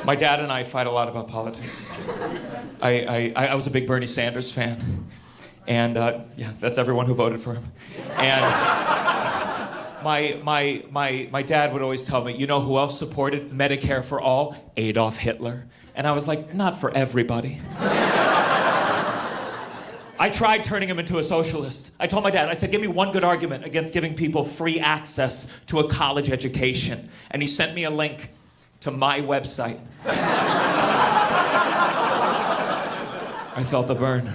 My dad and I fight a lot about politics. I was a big Bernie Sanders fan. And yeah, that's everyone who voted for him. And my dad would always tell me, you know who else supported Medicare for all? Adolf Hitler. And I was like, not for everybody. I tried turning him into a socialist. I told my dad, I said, give me one good argument against giving people free access to a college education. And he sent me a link to my website. I felt the burn.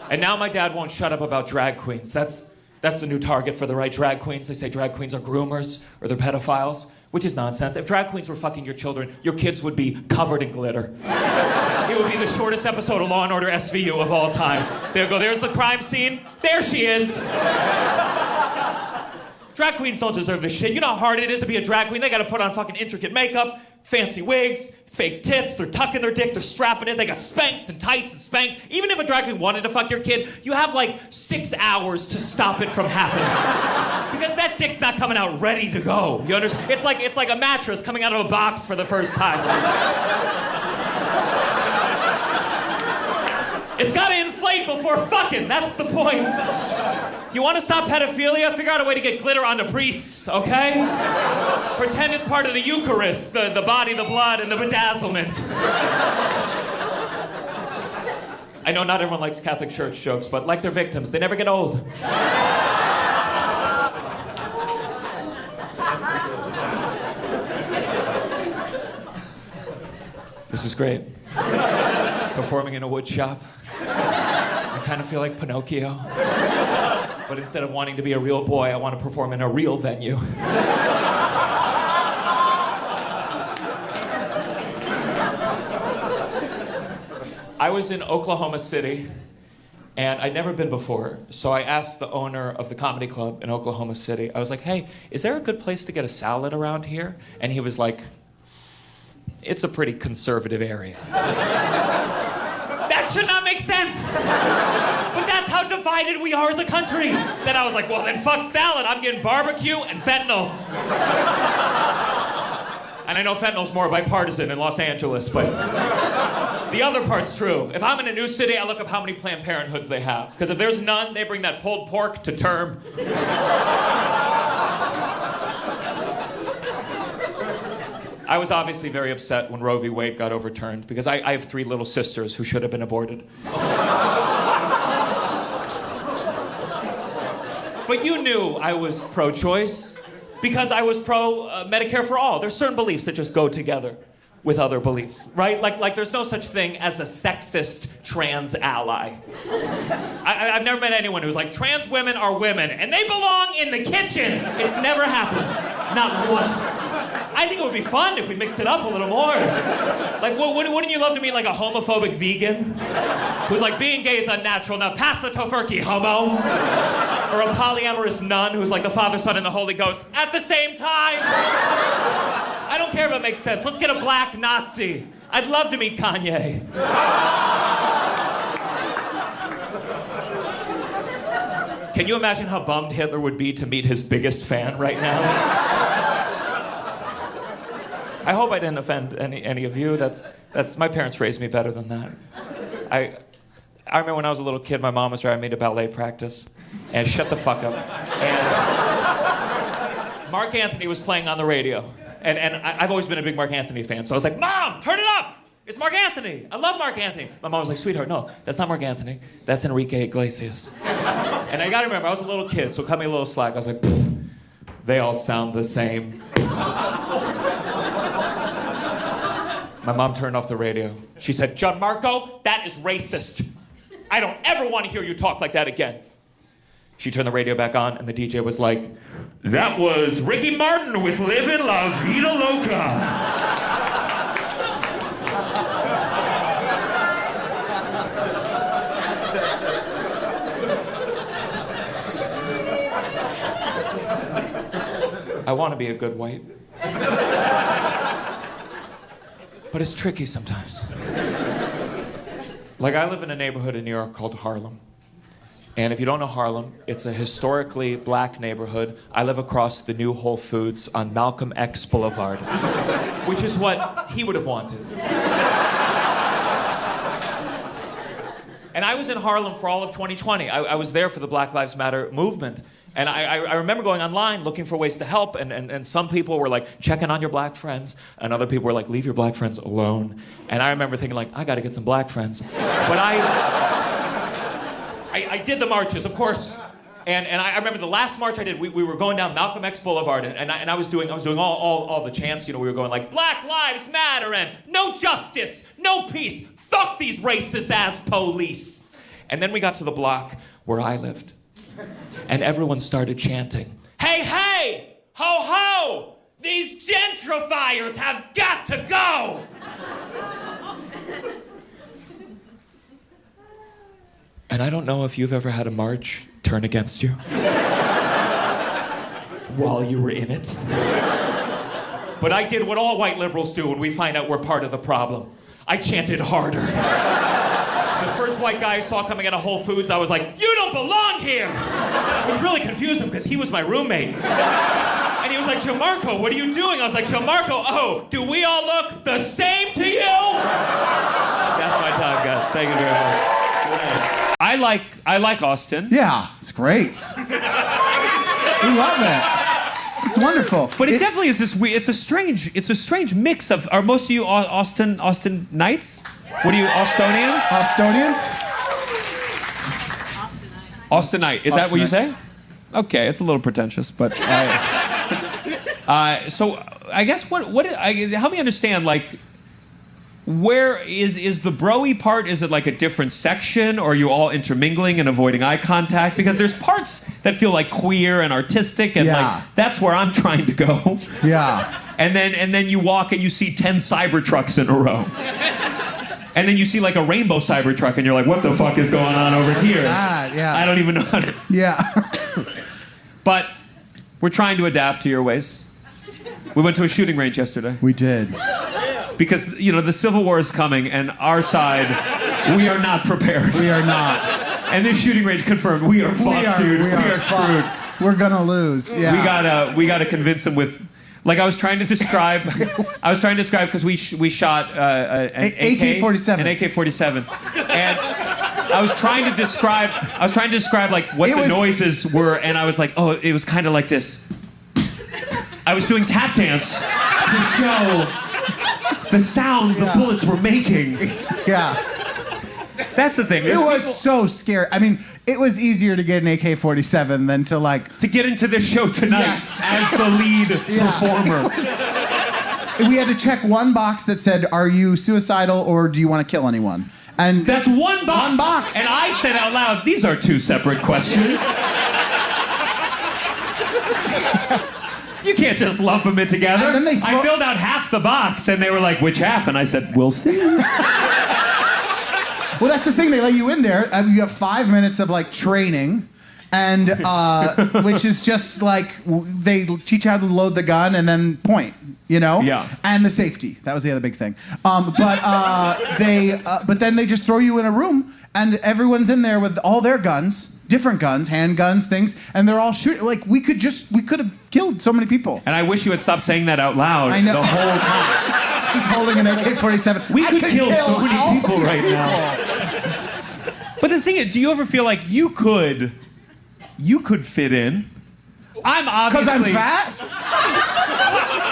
And now my dad won't shut up about drag queens. That's the new target for the right, drag queens. They say drag queens are groomers or they're pedophiles, which is nonsense. If drag queens were fucking your children, your kids would be covered in glitter. It would be the shortest episode of Law & Order SVU of all time. There you go, there's the crime scene. There she is. Drag queens don't deserve this shit. You know how hard it is to be a drag queen? They gotta put on fucking intricate makeup, fancy wigs, fake tits, they're tucking their dick, they're strapping it, they got Spanx and tights and Spanx. Even if a drag queen wanted to fuck your kid, you have like 6 hours to stop it from happening. Because that dick's not coming out ready to go. You understand? It's like a mattress coming out of a box for the first time. It's gotta inflate before fucking, that's the point. You wanna stop pedophilia? Figure out a way to get glitter onto priests, okay? Pretend it's part of the Eucharist, the body, the blood, and the bedazzlement. I know not everyone likes Catholic Church jokes, but like their victims, they never get old. This is great. Performing in a wood shop. I kind of feel like Pinocchio. But instead of wanting to be a real boy, I want to perform in a real venue. I was in Oklahoma City, and I'd never been before, so I asked the owner of the comedy club in Oklahoma City, I was like, hey, is there a good place to get a salad around here? And he was like, it's a pretty conservative area. That should not make sense. But that's how divided we are as a country. Then I was like, well, then fuck salad. I'm getting barbecue and fentanyl. And I know fentanyl's more bipartisan in Los Angeles, but the other part's true. If I'm in a new city, I look up how many Planned Parenthoods they have. Because if there's none, they bring that pulled pork to term. I was obviously very upset when Roe v. Wade got overturned because I have 3 little sisters who should have been aborted. But you knew I was pro-choice because I was pro-Medicare for all. There's certain beliefs that just go together with other beliefs, right? Like there's no such thing as a sexist trans ally. I've never met anyone who's like, trans women are women and they belong in the kitchen. It's never happened, not once. I think it would be fun if we mix it up a little more. Like, wouldn't you love to meet like a homophobic vegan who's like, being gay is unnatural, now pass the tofurkey, homo? Or a polyamorous nun who's like the Father, Son, and the Holy Ghost at the same time? I don't care if it makes sense. Let's get a black Nazi. I'd love to meet Kanye. Can you imagine how bummed Hitler would be to meet his biggest fan right now? I hope I didn't offend any of you. That's my parents raised me better than that. I remember when I was a little kid, my mom was driving me to ballet practice, and shut the fuck up. And Mark Anthony was playing on the radio, and I've always been a big Mark Anthony fan, so I was like, Mom, turn it up! It's Mark Anthony! I love Mark Anthony! My mom was like, sweetheart, no, that's not Mark Anthony. That's Enrique Iglesias. And I gotta remember, I was a little kid, so cut me a little slack. I was like, they all sound the same. My mom turned off the radio. She said, Gianmarco, that is racist. I don't ever want to hear you talk like that again. She turned the radio back on, and the DJ was like, that was Ricky Martin with Livin' La Vida Loca. I want to be a good white. But it's tricky sometimes. Like, I live in a neighborhood in New York called Harlem. And if you don't know Harlem, it's a historically black neighborhood. I live across the new Whole Foods on Malcolm X Boulevard, which is what he would have wanted. And I was in Harlem for all of 2020. I was there for the Black Lives Matter movement. And I remember going online looking for ways to help, and some people were like, checking on your black friends, and other people were like, leave your black friends alone. And I remember thinking like, I gotta get some black friends. But I did the marches, of course. And I remember the last march I did, we were going down Malcolm X Boulevard, and I was doing all the chants, you know, we were going like, Black Lives Matter, and no justice, no peace, fuck these racist ass police. And then we got to the block where I lived. And everyone started chanting, hey, hey, ho, ho, these gentrifiers have got to go. And I don't know if you've ever had a march turn against you while you were in it. But I did what all white liberals do when we find out we're part of the problem. I chanted harder. The first white guy I saw coming out of Whole Foods, I was like, you don't belong here! Which really confused him because he was my roommate. And he was like, Gianmarco, what are you doing? I was like, Gianmarco, oh, do we all look the same to you? That's my time, guys. Thank you very much. Good night. I like Austin. Yeah, it's great. We love it. It's wonderful. But it definitely is this weird. It's a strange mix of. Are most of you Austinites? What are you, Austonians? Austinite. Is that what you say? Okay, it's a little pretentious, but. So I guess help me understand, like, where is the bro-y part? Is it like a different section, or are you all intermingling and avoiding eye contact? Because there's parts that feel like queer and artistic, and like that's where I'm trying to go. Yeah. And then you walk and you see 10 Cybertrucks in a row. And then you see like a rainbow Cybertruck, and you're like, what the fuck is going on over here? Yeah. I don't even know how to. Yeah. But we're trying to adapt to your ways. We went to a shooting range yesterday. We did. Because, you know, the Civil War is coming, and our side, we are not prepared. We are not. And this shooting range confirmed, we are fucked, dude. We are screwed. We're gonna lose. Yeah. We gotta convince them with, like I was trying to describe because we shot an AK-47. An AK-47, and I was trying to describe like what the noises were, and I was like, oh, it was kind of like this. I was doing tap dance to show the sound the bullets were making. Yeah. That's the thing. It was so scary. I mean, it was easier to get an AK-47 than to get into this show tonight as the lead performer. We had to check one box that said, are you suicidal or do you want to kill anyone? And that's one box. One box. And I said out loud, these are two separate questions. You can't just lump them in together. And then I filled out half the box, and they were like, which half? And I said, we'll see. Well, that's the thing. They let you in there. You have 5 minutes of like training, and which is just like they teach you how to load the gun and then point. You know. Yeah. And the safety. That was the other big thing. But then they just throw you in a room, and everyone's in there with all their guns. Different guns, handguns, things, and they're all shooting. Like we could have killed so many people. And I wish you had stopped saying that out loud the whole time. Just holding an AK-47. We could kill so many people right now. But the thing is, do you ever feel like you could fit in? I'm obviously. Because I'm fat?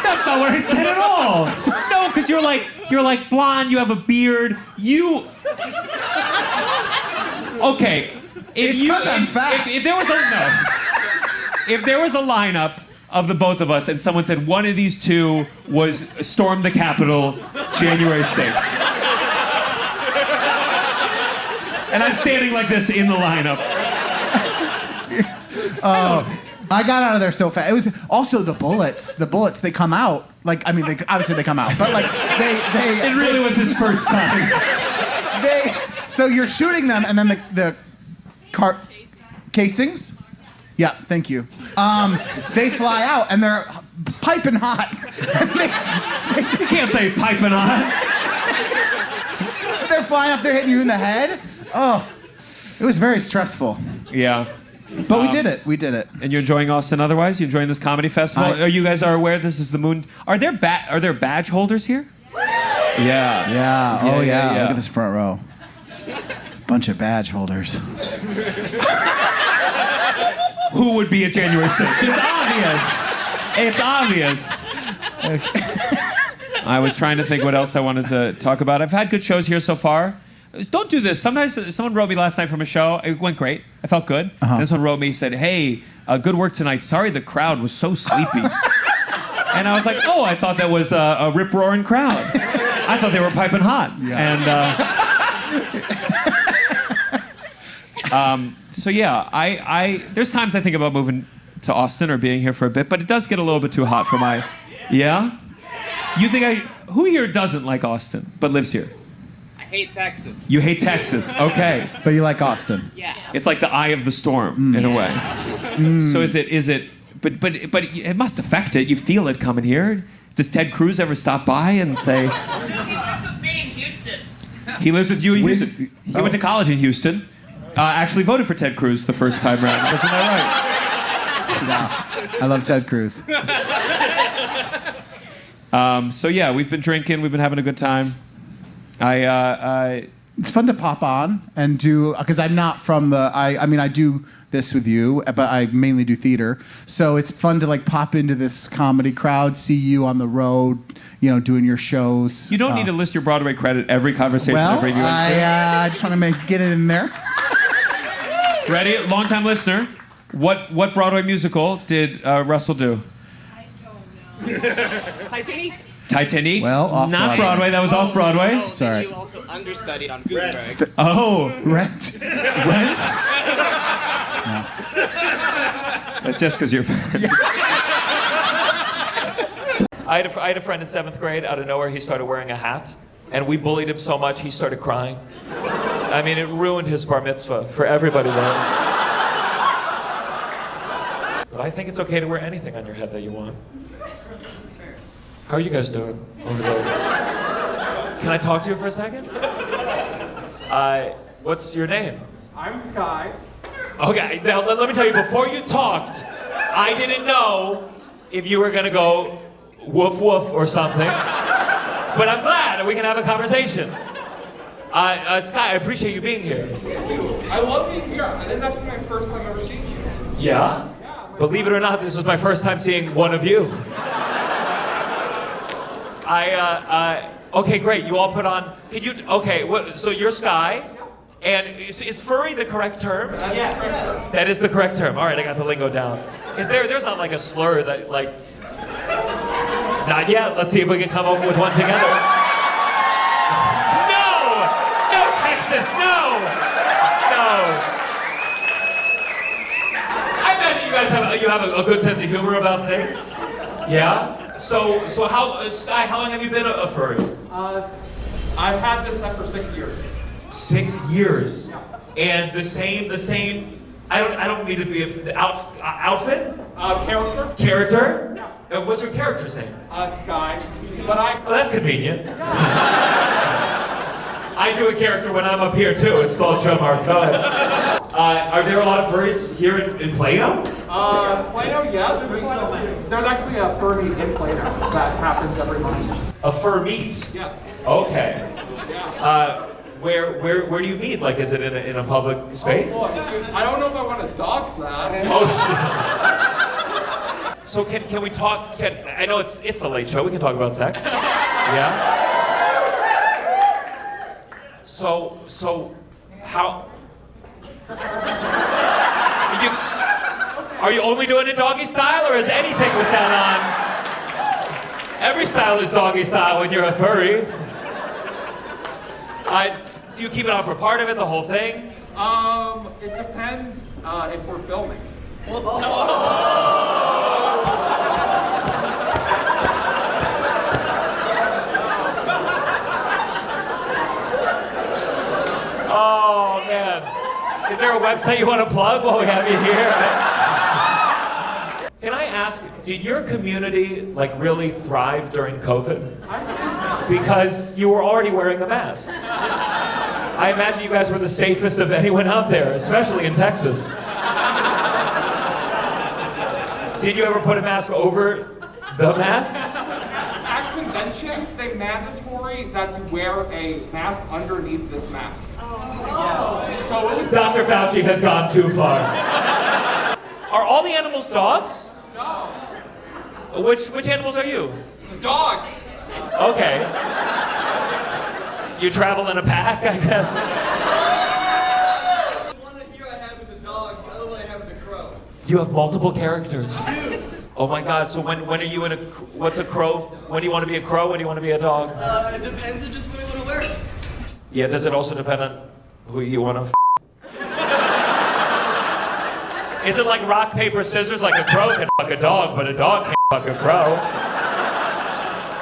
That's not what I said at all. No, because you're like blonde. You have a beard. Okay. It's because I'm fat. If there was a lineup of the both of us, and someone said one of these two was storm the Capitol January 6th, and I'm standing like this in the lineup. I got out of there so fast. It was also the bullets. The bullets, they come out. Like, I mean, obviously they come out, but like It really was his first time. So you're shooting them, and then the casings? Yeah, thank you. They fly out, and they're piping hot. You can't say piping hot. They're flying up, they're hitting you in the head. Oh, it was very stressful. Yeah. But we did it. We did it. And you're enjoying Austin otherwise? You enjoying this comedy festival? Are you guys aware this is the Moon? Are there badge holders here? Yeah. Yeah. Oh, yeah. Look at this front row. Bunch of badge holders. Who would be at January 6th? It's obvious. I was trying to think what else I wanted to talk about. I've had good shows here so far. Don't do this. Sometimes someone wrote me last night from a show. It went great. I felt good. And someone wrote me, said, "Hey, good work tonight. Sorry the crowd was so sleepy." And I was like, "Oh, I thought that was a rip-roaring crowd. I thought they were piping hot." Yeah. And so yeah, I there's times I think about moving to Austin or being here for a bit, but it does get a little bit too hot for my. Yeah. You think who here doesn't like Austin but lives here? I hate Texas. You hate Texas, okay. But you like Austin. Yeah. It's like the eye of the storm in a way. So is it? But it must affect it. You feel it coming here. Does Ted Cruz ever stop by and say? He lives with me in Houston. He lives with you in Houston. He went to college in Houston. Actually voted for Ted Cruz the first time around. Isn't that Yeah. I love Ted Cruz. right? So yeah, we've been drinking. We've been having a good time. It's fun to pop on and do, because I'm not from the, I mean, I do this with you, but I mainly do theater. So it's fun to like pop into this comedy crowd, see you on the road, doing your shows. You don't need to list your Broadway credit every conversation I bring you into. I just want to get it in there. Ready? Long-time listener. What Broadway musical did Russell do? I don't know. Titanic? Titanic? Well, off not Broadway. Broadway. That was off Broadway. Oh, Sorry. You also understudied on Gutenberg. Oh, Rent. Rent? That's just because you're. I had a friend in 7th grade. Out of nowhere, he started wearing a hat, and we bullied him so much he started crying. I mean, it ruined his bar mitzvah for everybody there. But I think it's okay to wear anything on your head that you want. How are you guys doing over there? Can I talk to you for a second? What's your name? I'm Sky. Okay, now let me tell you, before you talked, I didn't know if you were gonna go woof woof or something. But I'm glad that we can have a conversation. Sky, I appreciate you being here. I love being here. This is actually my first time ever seeing you. Yeah? Believe it or not, this was my first time seeing one of you. Okay, great. You all put on. So you're Sky, and is furry the correct term? Yeah. That is the correct term. All right, I got the lingo down. There's not like a slur that like. Not yet. Let's see if we can come up with one together. No, Texas, no. I imagine you guys have a good sense of humor about things. Yeah. So how Sky? How long have you been a furry? I've had this pet for 6 years. 6 years. And the same. I don't need to be outfit. Character. Character. Yeah. What's your character's name? Sky. But Oh, that's convenient. I do a character when I'm up here too. It's called Gianmarco. Are there a lot of furries here in Plano? Plano, yeah. There's actually a fur meet in Plano that happens every month. A fur meet? Yeah. Okay. Yeah. Where do you meet? Like, is it in a public space? Oh, boy. I don't know if I want to dox that. Oh shit. So can we talk? I know it's a late show. We can talk about sex. Yeah. So how? Are you only doing it doggy style, or is anything with that on? Every style is doggy style when you're a furry. Do you keep it on for part of it, the whole thing? It depends if we're filming. Oh man. Is there a website you want to plug while we have you here? Can I ask, did your community like really thrive during COVID? Because you were already wearing a mask. I imagine you guys were the safest of anyone out there, especially in Texas. Did you ever put a mask over the mask? At conventions, they mandatory that you wear a mask underneath this mask. So it was Dr. Fauci has gone too far. Are all the animals dogs? no. Which animals are you? The dogs. Okay. You travel in a pack, I guess. The one here I have is a dog, the other one I have is a crow. You have multiple characters. Oh my God! So when are you in a? What's a crow? When do you want to be a crow? When do you want to be a dog? It depends on just when I want to wear it. Yeah. Does it also depend on who you want to? Is it like rock paper scissors? Like a crow can fuck a dog, but a dog can't fuck a crow.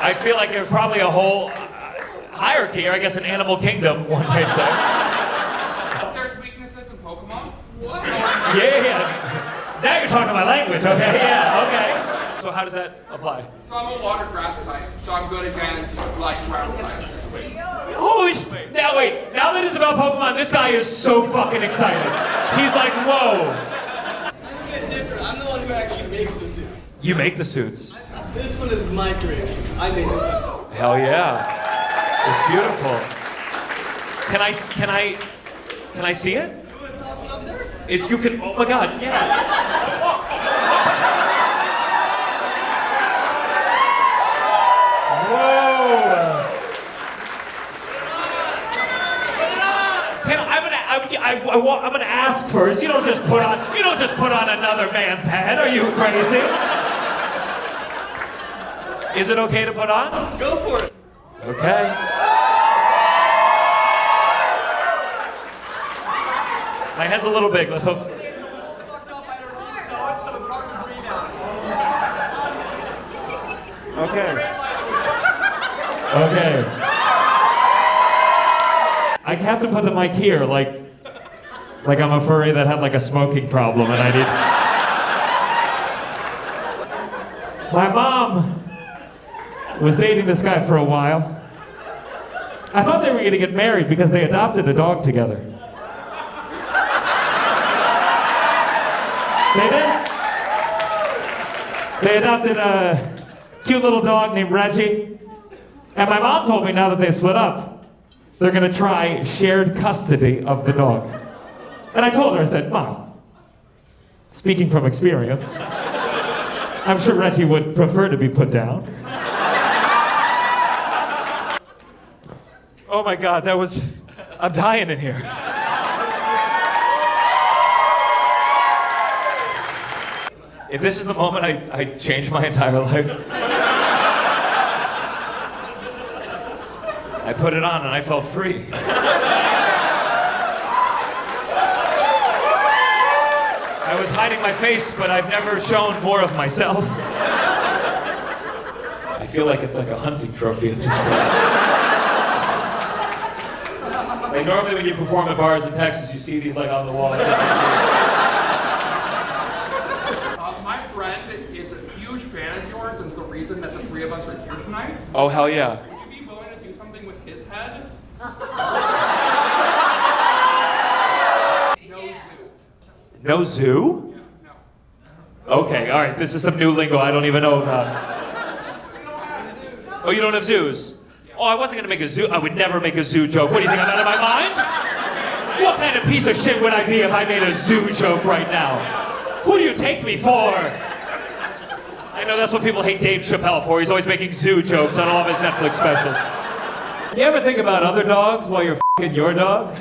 I feel like there's probably a whole hierarchy, or I guess an animal kingdom, one might say. There's weaknesses in Pokemon. What? Yeah. Now you're talking my language, okay? Yeah, okay. So how does that apply? So I'm a water grass type, so I'm good against like gravel types. Holy shit. Now wait, now that it's about Pokemon, this guy is so fucking excited. He's like, whoa. I'm a bit different. I'm the one who actually makes the suits. You make the suits. This one is my creation. I made this myself. Hell yeah. It's beautiful. Can I see it? You want to toss it up there? It's you can oh my god, yeah. Whoa. I'm gonna ask first. You don't just put on another man's head. Are you crazy? Is it okay to put on? Go for it. Okay. My head's a little big. Let's hope. Fucked up, I don't really sew it, so it's hard to breathe out. Okay. Okay. I have to put the mic here, like I'm a furry that had like a smoking problem, and I did. My mom was dating this guy for a while. I thought they were gonna get married because they adopted a dog together. They did? They adopted a cute little dog named Reggie. And my mom told me now that they split up, they're gonna try shared custody of the dog. And I told her, I said, Mom, speaking from experience, I'm sure Reggie would prefer to be put down. Oh my God, I'm dying in here. If this is the moment I change my entire life. I put it on and I felt free. I was hiding my face, but I've never shown more of myself. I feel like it's like a hunting trophy at this point. Like normally when you perform at bars in Texas, you see these like on the wall. My friend is a huge fan of yours and is the reason that the three of us are here tonight. Oh, hell yeah. Would you be willing to do something with his head? No zoo. No zoo? Yeah, no. Okay, all right. This is some new lingo I don't even know about. Oh, you don't have zoos? Oh, I wasn't gonna make a zoo. I would never make a zoo joke. What do you think? I'm out of my mind? What kind of piece of shit would I be if I made a zoo joke right now? Who do you take me for? I know that's what people hate Dave Chappelle for. He's always making zoo jokes on all of his Netflix specials. You ever think about other dogs while you're f***ing your dog?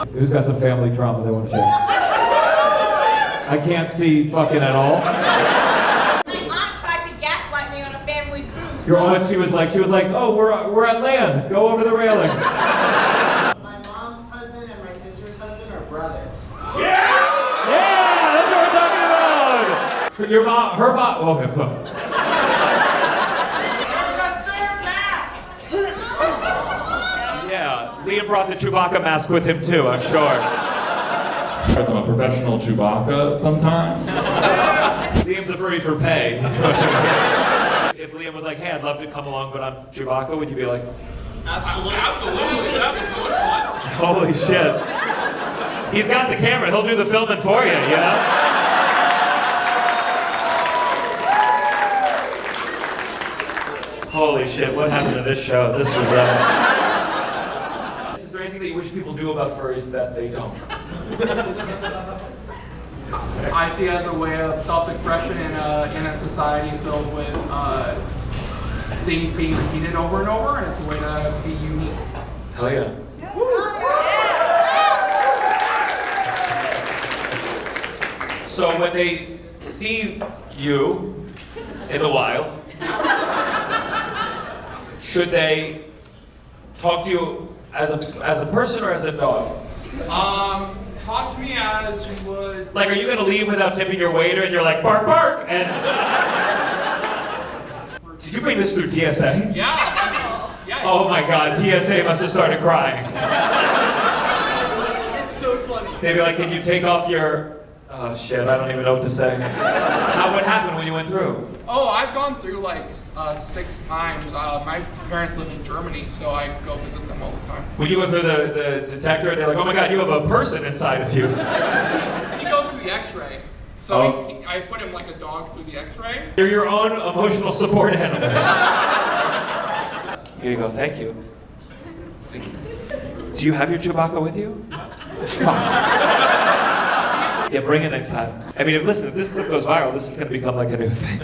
Who's got some family trauma they want to share? I can't see fucking at all. My aunt tried to gaslight me on a family cruise. Your aunt, she was like, oh, we're at land. Go over the railing. My mom's husband and my sister's husband are brothers. Yeah, that's what we're talking about. Your mom, her mom. Okay, fuck. Yeah, Liam brought the Chewbacca mask with him too, I'm sure. Because I'm a professional Chewbacca sometimes. Liam's a furry for pay. If Liam was like, hey, I'd love to come along, but I'm Chewbacca, would you be like, Absolutely. Absolutely. That was so fun. holy shit. He's got the camera, he'll do the filming for you, you know? Holy shit, what happened to this show? This was, Is there anything that you wish people knew about furries that they don't? I see it as a way of self-expression in a society filled with things being repeated over and over, and it's a way to be unique. Hell yeah. So when they see you in the wild, should they talk to you as a person or as a dog? Talk to me as you would. Like, are you gonna leave without tipping your waiter and you're like, bark, bark? And did you bring this through TSA? Yeah. Oh my God, TSA must have started crying. It's so funny. They'd be like, can you take off your... Oh shit, I don't even know what to say. What happened when you went through? Oh, I've gone through like 6 times. My parents live in Germany, so I go visit them all the time. When you go through the detector, they're like, oh my God, you have a person inside of you. He goes through the X-ray. So Oh. I put him like a dog through the X-ray. You're your own emotional support animal. Here you go, thank you. Do you have your Chewbacca with you? Yeah, bring it next time. I mean, listen, if this clip goes viral, this is gonna become like a new thing.